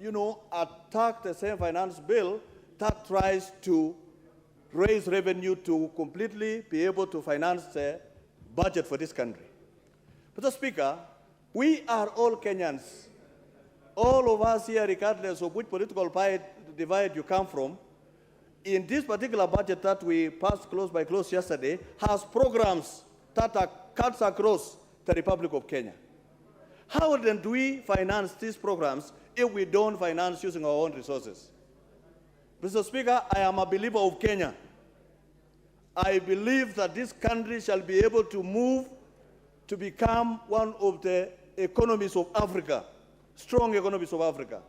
attack the same finance bill that tries to raise revenue to completely be able to finance the budget for this country. Mr. Speaker, we are all Kenyans. All of us here, regardless of which political divide you come from, in this particular budget that we passed close by close yesterday, has programs that are cuts across the Republic of Kenya. How then do we finance these programs if we don't finance using our own resources? Mr. Speaker, I am a believer of Kenya. I believe that this country shall be able to move to become one of the economies of Africa, strong economies of Africa.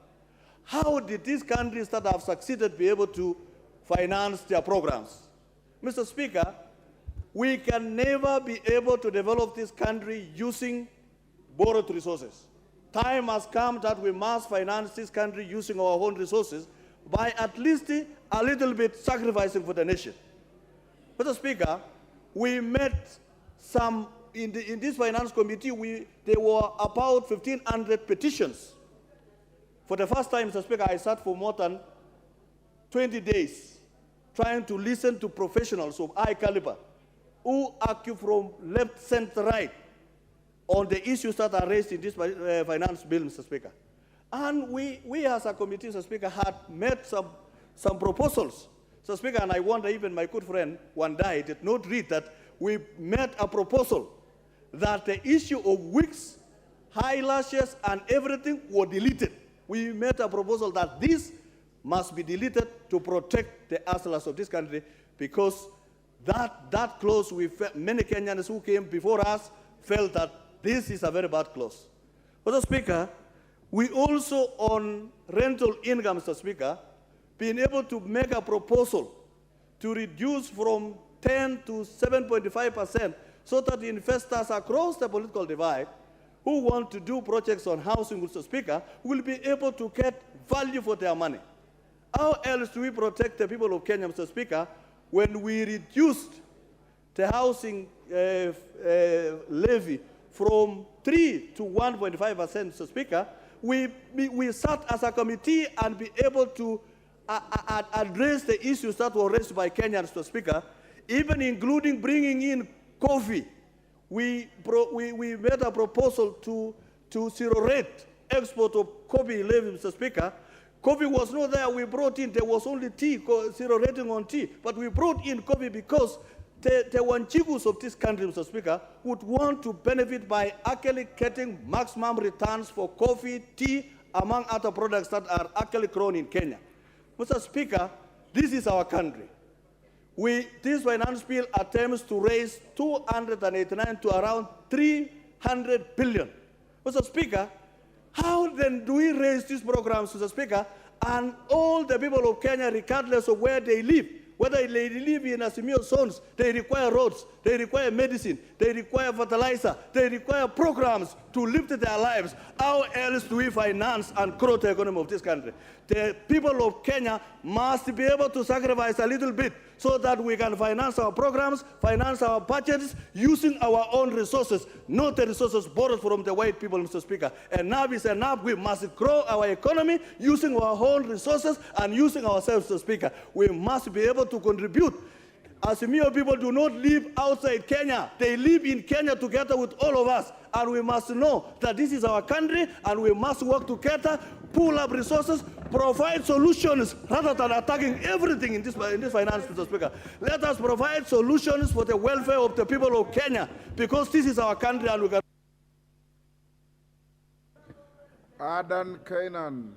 How did these countries that have succeeded be able to finance their programs? Mr. Speaker, we can never be able to develop this country using borrowed resources. Time has come that we must finance this country using our own resources by at least a little bit sacrificing for the nation. Mr. Speaker, we met some, in this finance committee, there were about 1,500 petitions. For the first time, Mr. Speaker, I sat for more than 20 days trying to listen to professionals of high caliber who argue from left, center, right on the issues that are raised in this finance bill, Mr. Speaker. And we as a committee, Mr. Speaker, had made some proposals, Mr. Speaker, and I wonder even my good friend Wandai did not read that we made a proposal that the issue of wigs, eyelashes, and everything were deleted. We made a proposal that this must be deleted to protect the hustlers of this country, because that clause, many Kenyans who came before us felt that this is a very bad clause. Mr. Speaker, we also on rental income, Mr. Speaker, been able to make a proposal to reduce from 10 to 7.5%, so that the investors across the political divide who want to do projects on housing, Mr. Speaker, will be able to get value for their money. How else do we protect the people of Kenya, Mr. Speaker, when we reduced the housing levy from 3 to 1.5%, Mr. Speaker? We sat as a committee and be able to address the issues that were raised by Kenyans, Mr. Speaker, even including bringing in coffee. We made a proposal to zero-rate export of coffee levy, Mr. Speaker. Coffee was not there. We brought in, there was only tea, zero rating on tea. But we brought in coffee because the Wanjigus of this country, Mr. Speaker, would want to benefit by actually getting maximum returns for coffee, tea, among other products that are actually grown in Kenya. Mr. Speaker, this is our country. This finance bill attempts to raise 289 to around 300 billion. Mr. Speaker, how then do we raise these programs, Mr. Speaker, and all the people of Kenya, regardless of where they live, whether they live in Asimio zones, they require roads, they require medicine, they require fertilizer, they require programs to lift their lives. How else do we finance and grow the economy of this country? The people of Kenya must be able to sacrifice a little bit so that we can finance our programs, finance our budgets, using our own resources, not the resources borrowed from the white people, Mr. Speaker. Enough is enough. We must grow our economy using our own resources and using ourselves, Mr. Speaker. We must be able to contribute. Asimio people do not live outside Kenya. They live in Kenya together with all of us. And we must know that this is our country, and we must work together, pull up resources, provide solutions rather than attacking everything in this finance, Mr. Speaker. Let us provide solutions for the welfare of the people of Kenya, because this is our country and we can. Adan Kenan.